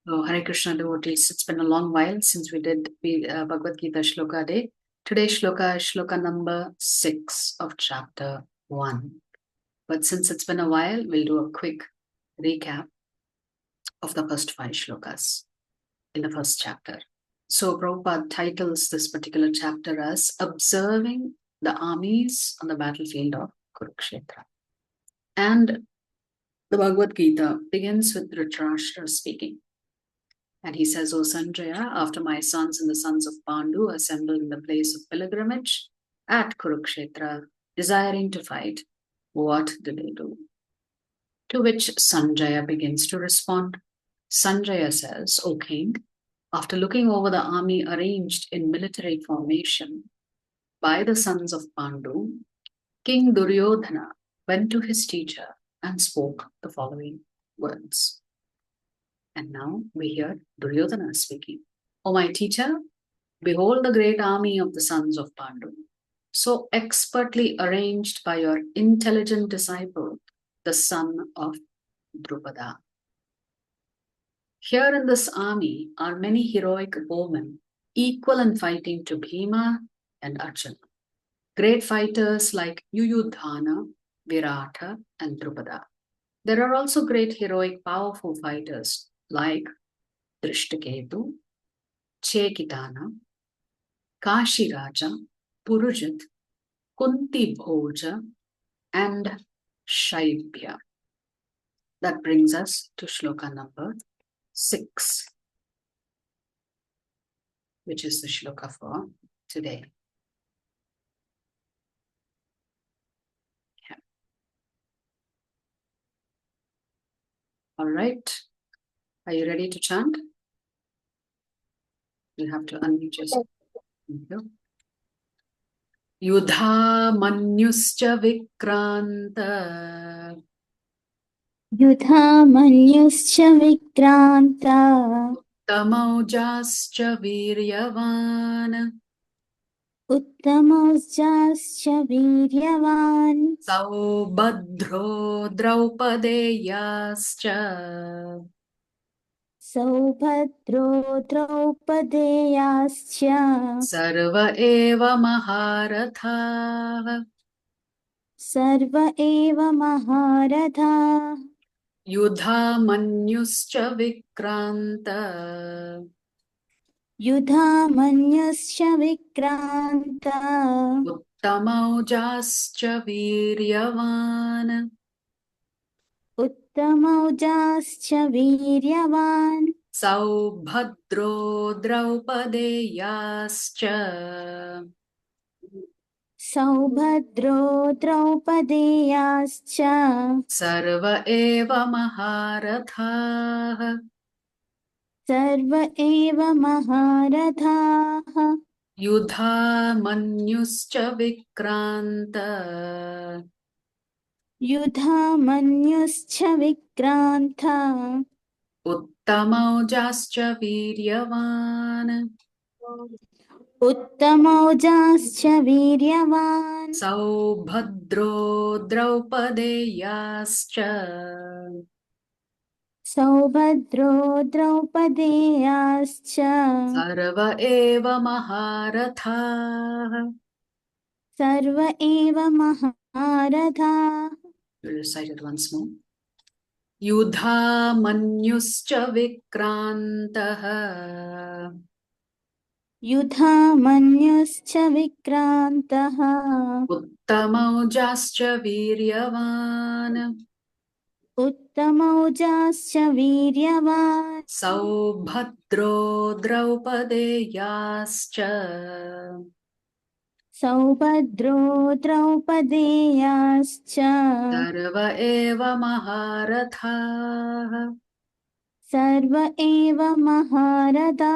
Oh, Hare Krishna devotees, it's been a long while since we did Bhagavad Gita Shloka Day. Today's Shloka is Shloka number 6 of chapter 1. But since it's been a while, we'll do a quick recap of the first 5 shlokas in the first chapter. So Prabhupada titles this particular chapter as Observing the Armies on the Battlefield of Kurukshetra. And the Bhagavad Gita begins with Dhritarashtra speaking. And he says, O Sanjaya, after my sons and the sons of Pandu assembled in the place of pilgrimage at Kurukshetra, desiring to fight, what did they do? To which Sanjaya begins to respond. Sanjaya says, O king, after looking over the army arranged in military formation by the sons of Pandu, King Duryodhana went to his teacher and spoke the following words. And now we hear Duryodhana speaking. O my teacher, behold the great army of the sons of Pandu, so expertly arranged by your intelligent disciple, the son of Drupada. Here in this army are many heroic bowmen, equal in fighting to Bhima and Arjuna. Great fighters like Yuyudhana, Virata, and Drupada. There are also great heroic powerful fighters like Drishtaketu, Chekitana, Kashiraja, Purujit, Kunti Bhoja, and Shaibhya. That brings us to shloka number 6, which is the shloka for today. Yeah. All right. Are you ready to chant? You have to unmute yourself. Thank you. Yudha manyuscha vikranta. Yudha manyuscha vikranta. Uttamaujascha viryavan. Uttamaujascha viryavan. Saubhadro Draupadeyascha. Saubhadro Draupadeyascha. Sarva eva Maharatha. Sarva eva Maharatha. Yudha manyuscha vikranta. Yudha manyuscha vikranta. Uttamaujascha viryavan. Uttamaujascha viryavan. Saubhadro Draupadeyascha. Saubhadro Draupadeyascha. Sarva eva Maharatha. Sarva eva Maharatha. Yudha manyuscha vikranta. Yudha manyuscha vikranta. Uttamaujascha viryavan. Uttamaujascha viryavan. Saubhadro Draupadeyascha. Saubhadro Draupadeyascha. Sarva eva Maharatha. Sarva eva Maharatha. We'll recite it once more. Yudha manyuscha vikrantaha. Yudha manyuscha vikrantaha. Uttamaujascha viryavan. Uttamaujascha viryavan. Saubhadro Draupadeyascha. Saubhadro Draupadeyascha. Sarva eva Maharatha. Sarva eva Maharatha.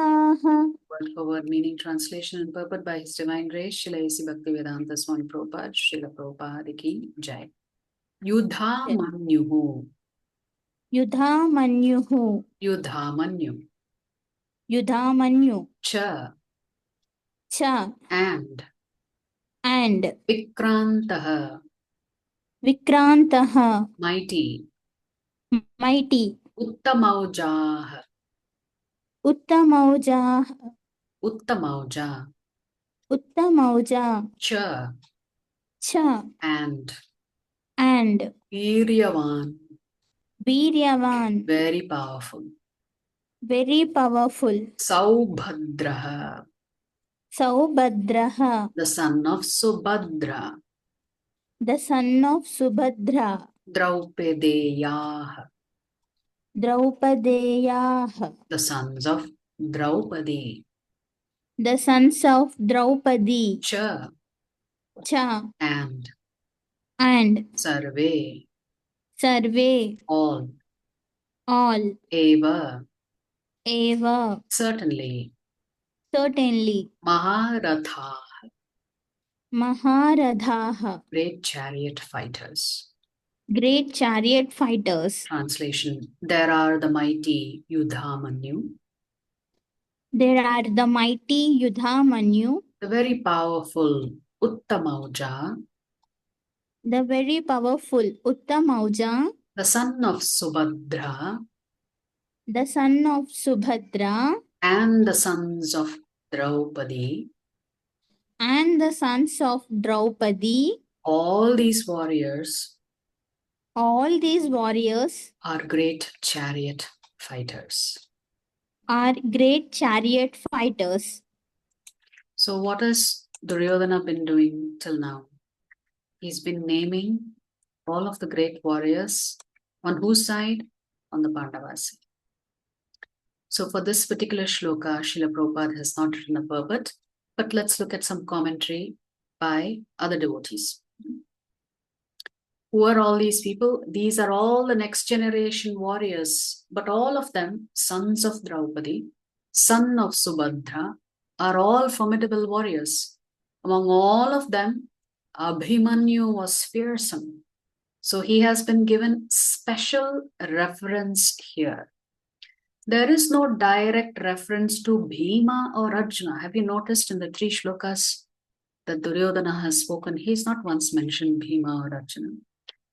Word for word meaning, translation and purport by His Divine Grace, Srila A.C. Bhaktivedanta Swami Prabhupada, Srila Prabhupada Ki Jai. Yudha Manyuhu. Yudha manyuhu. Yudha Manyu. Yudha manyu. Cha. Cha. And. Vikrantaha. Vikrantaha. Mighty. Mighty. Uttamaujaha. Uttamauja. Uttamauja, Uttamauja. Cha, Cha. and And Viryavan, Viryavan. very powerful. Very powerful. Saubhadraha, Saubhadraha. the son of Subhadra. The son of Subhadra. Draupedeyah, Draupadeyah. the sons of Draupadi. The sons of Draupadi. Cha, Cha. and And Sarve, Sarve. all. All. Eva, Eva. certainly. Certainly. Maharatha, Maharadhaha. great chariot fighters. Great chariot fighters. Translation, there are the mighty Yudhamanyu, There are the mighty Yudhamanyu, the very powerful Uttamauja, the very powerful Uttamauja, the son of Subhadra, the son of Subhadra, and the sons of Draupadi. and the sons of Draupadi. All these warriors All these warriors are great chariot fighters. are great chariot fighters. So what has Duryodhana been doing till now? He's been naming all of the great warriors. On whose side? On the Pandavas side. So for this particular shloka, Srila Prabhupada has not written a purport, but let's look at some commentary by other devotees. Who are all these people? These are all the next generation warriors, but all of them, sons of Draupadi, son of Subhadra, are all formidable warriors. Among all of them, Abhimanyu was fearsome. So he has been given special reference here. There is no direct reference to Bhima or Arjuna. Have you noticed in the 3 shlokas that Duryodhana has spoken, he's not once mentioned Bhima or Arjuna.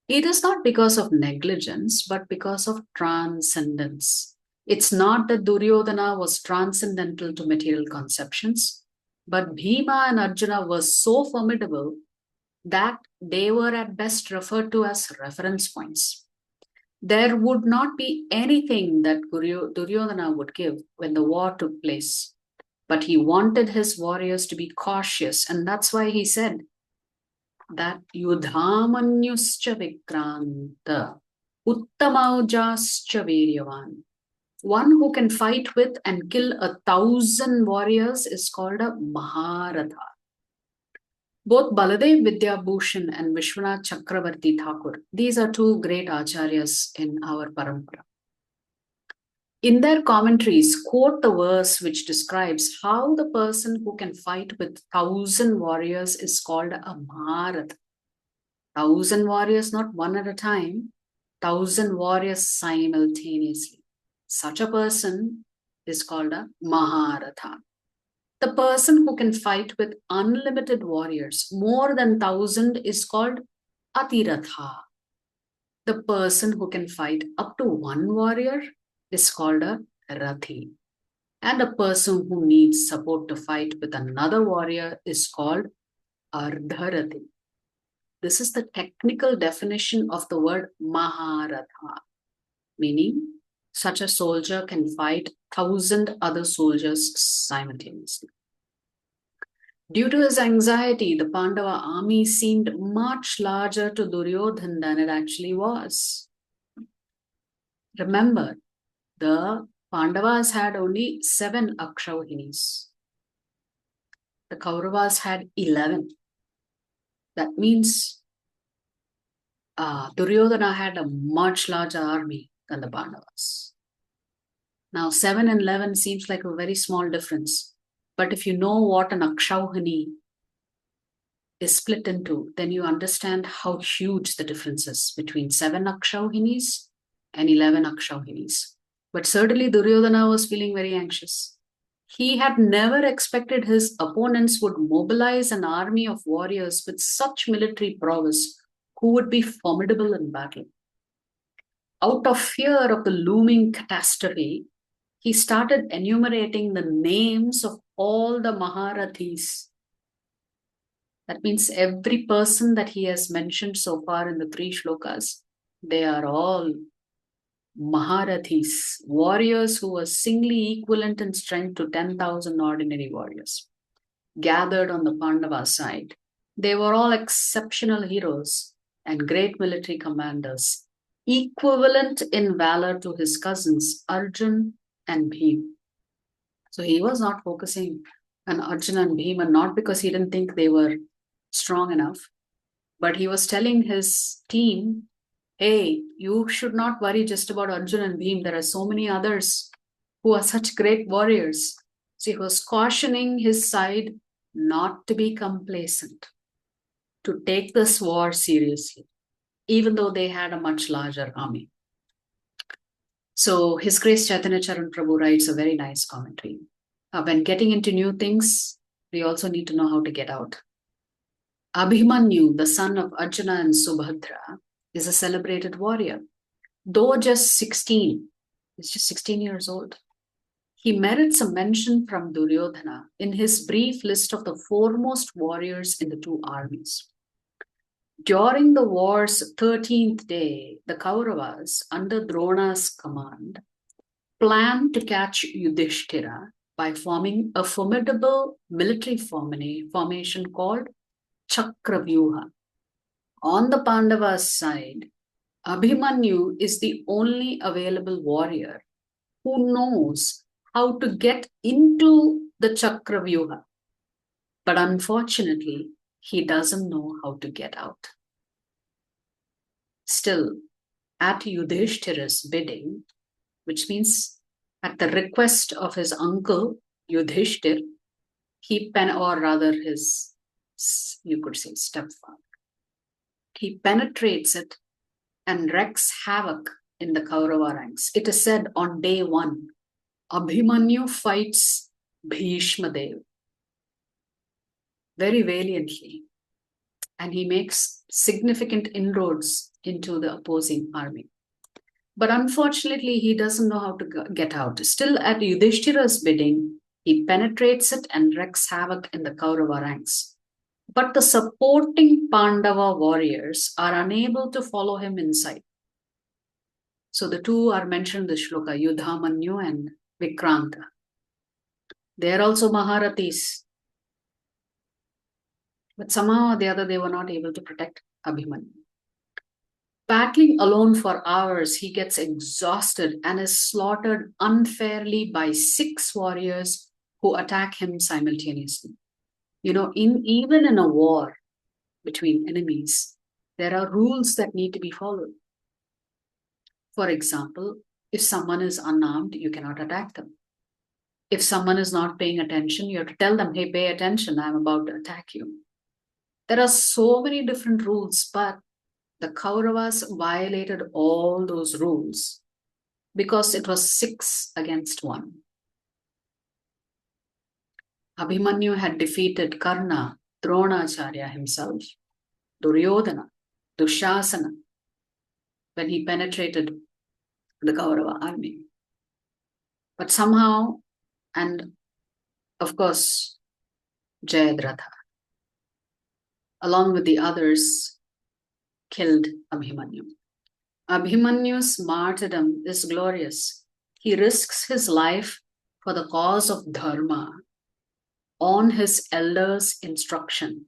It is not because of negligence, but because of transcendence. It's not that Duryodhana was transcendental to material conceptions, but Bhima and Arjuna were so formidable that they were at best referred to as reference points. There would not be anything that Duryodhana would give when the war took place. But he wanted his warriors to be cautious, and that's why he said that Yudhamanyuscha Vikranta Uttamaujascha Viryavan. One who can fight with and kill 1,000 warriors is called a Maharatha. Both Baladev Vidyabhushan and Vishwanath Chakravarti Thakur, these are 2 great acharyas in our parampara. In their commentaries, quote the verse which describes how the person who can fight with 1,000 warriors is called a Maharatha. 1,000 warriors, not one at a time, 1,000 warriors simultaneously. Such a person is called a Maharatha. The person who can fight with unlimited warriors, more than 1,000, is called Atiratha. The person who can fight up to 1 warrior is called a Rathi. And a person who needs support to fight with another warrior is called Ardharathi. This is the technical definition of the word Maharatha, meaning such a soldier can fight 1,000 other soldiers simultaneously. Due to his anxiety, the Pandava army seemed much larger to Duryodhana than it actually was. Remember, the Pandavas had only 7 Akshauhinis. The Kauravas had 11. That means Duryodhana had a much larger army than the Pandavas. Now 7 and 11 seems like a very small difference. But if you know what an Akshauhini is split into, then you understand how huge the difference is between 7 Akshauhinis and 11 Akshauhinis. But certainly Duryodhana was feeling very anxious. He had never expected his opponents would mobilize an army of warriors with such military prowess who would be formidable in battle. Out of fear of the looming catastrophe, he started enumerating the names of all the Maharathis. That means every person that he has mentioned so far in the 3 shlokas, they are all Maharathis, warriors who were singly equivalent in strength to 10,000 ordinary warriors, gathered on the Pandava side. They were all exceptional heroes and great military commanders, equivalent in valor to his cousins Arjun and Bhim. So he was not focusing on Arjun and Bhima, not because he didn't think they were strong enough, but he was telling his team, hey, you should not worry just about Arjun and Bhim. There are so many others who are such great warriors. So he was cautioning his side not to be complacent, to take this war seriously, even though they had a much larger army. So His Grace Chaitanya Charan Prabhu writes a very nice commentary. When getting into new things, we also need to know how to get out. Abhimanyu, the son of Arjuna and Subhadra, is a celebrated warrior. Though just 16, he's just 16 years old, he merits a mention from Duryodhana in his brief list of the foremost warriors in the 2 armies. During the war's 13th day, the Kauravas, under Drona's command, planned to catch Yudhishthira by forming a formidable military formation called Chakravyuha. On the Pandavas' side, Abhimanyu is the only available warrior who knows how to get into the Chakravyuha. But unfortunately, he doesn't know how to get out. Still, at Yudhishthira's bidding, which means at the request of his uncle Yudhishthir, or rather his, you could say, stepfather, he penetrates it and wreaks havoc in the Kaurava ranks. It is said on day 1, Abhimanyu fights Bhishma Dev very valiantly, and he makes significant inroads into the opposing army. But unfortunately, he doesn't know how to get out. Still, at Yudhishthira's bidding, he penetrates it and wreaks havoc in the Kaurava ranks. But the supporting Pandava warriors are unable to follow him inside. So the 2 are mentioned in the shloka, Yudhamanyu and Vikranta. They are also Maharathis. But somehow or the other, they were not able to protect Abhimanyu. Battling alone for hours, he gets exhausted and is slaughtered unfairly by 6 warriors who attack him simultaneously. You know, even in a war between enemies, there are rules that need to be followed. For example, if someone is unarmed, you cannot attack them. If someone is not paying attention, you have to tell them, hey, pay attention, I'm about to attack you. There are so many different rules, but the Kauravas violated all those rules because it was 6 against 1. Abhimanyu had defeated Karna, Dronacharya himself, Duryodhana, Dushasana, when he penetrated the Kaurava army. But somehow, and of course, Jayadratha, along with the others, killed Abhimanyu. Abhimanyu's martyrdom is glorious. He risks his life for the cause of dharma on his elders' instruction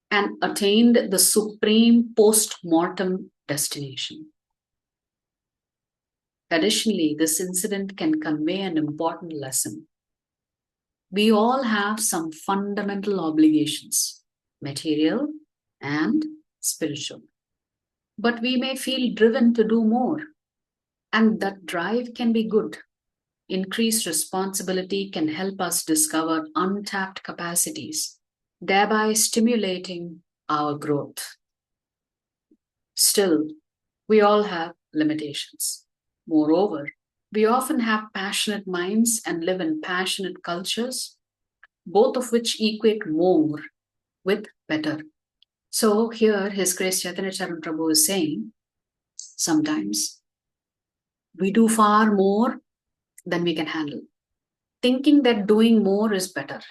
and attained the supreme post-mortem destination. Additionally, this incident can convey an important lesson. We all have some fundamental obligations, material and spiritual. But we may feel driven to do more, and that drive can be good. Increased responsibility can help us discover untapped capacities, thereby stimulating our growth. Still, we all have limitations. Moreover, we often have passionate minds and live in passionate cultures, both of which equate more with better. So here, His Grace Chaitanya Charan Prabhu is saying, sometimes we do far more then we can handle. Thinking that doing more is better.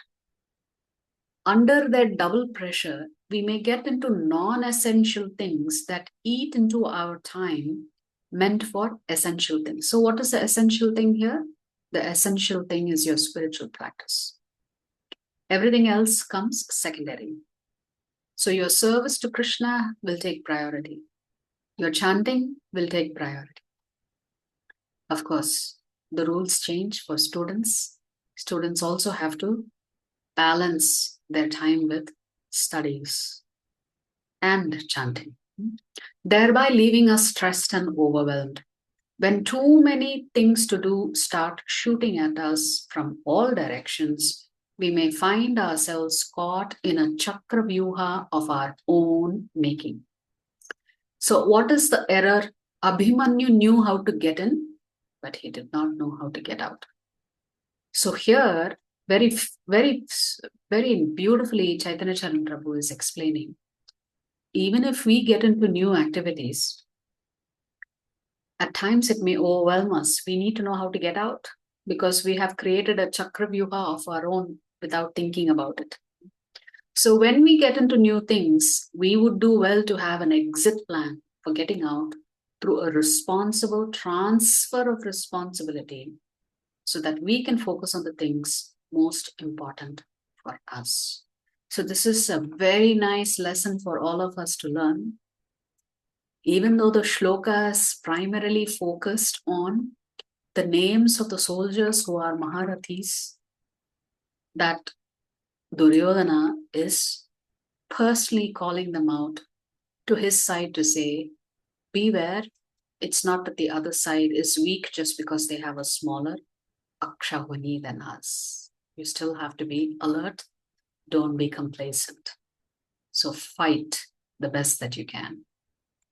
Under that double pressure, we may get into non-essential things that eat into our time meant for essential things. So what is the essential thing here? The essential thing is your spiritual practice. Everything else comes secondary. So your service to Krishna will take priority. Your chanting will take priority. Of course, the rules change for students. Students also have to balance their time with studies and chanting, thereby leaving us stressed and overwhelmed. When too many things to do start shooting at us from all directions, we may find ourselves caught in a chakra vyuha of our own making. So what is the error? Abhimanyu knew how to get in, but he did not know how to get out. So here, very, very, very beautifully, Chaitanya Charan Prabhu is explaining, even if we get into new activities, at times it may overwhelm us. We need to know how to get out because we have created a chakra vyuha of our own without thinking about it. So when we get into new things, we would do well to have an exit plan for getting out through a responsible transfer of responsibility so that we can focus on the things most important for us. So this is a very nice lesson for all of us to learn. Even though the shloka is primarily focused on the names of the soldiers who are Maharathis, that Duryodhana is personally calling them out to his side to say, beware, it's not that the other side is weak just because they have a smaller Akshawani than us. You still have to be alert. Don't be complacent. So fight the best that you can.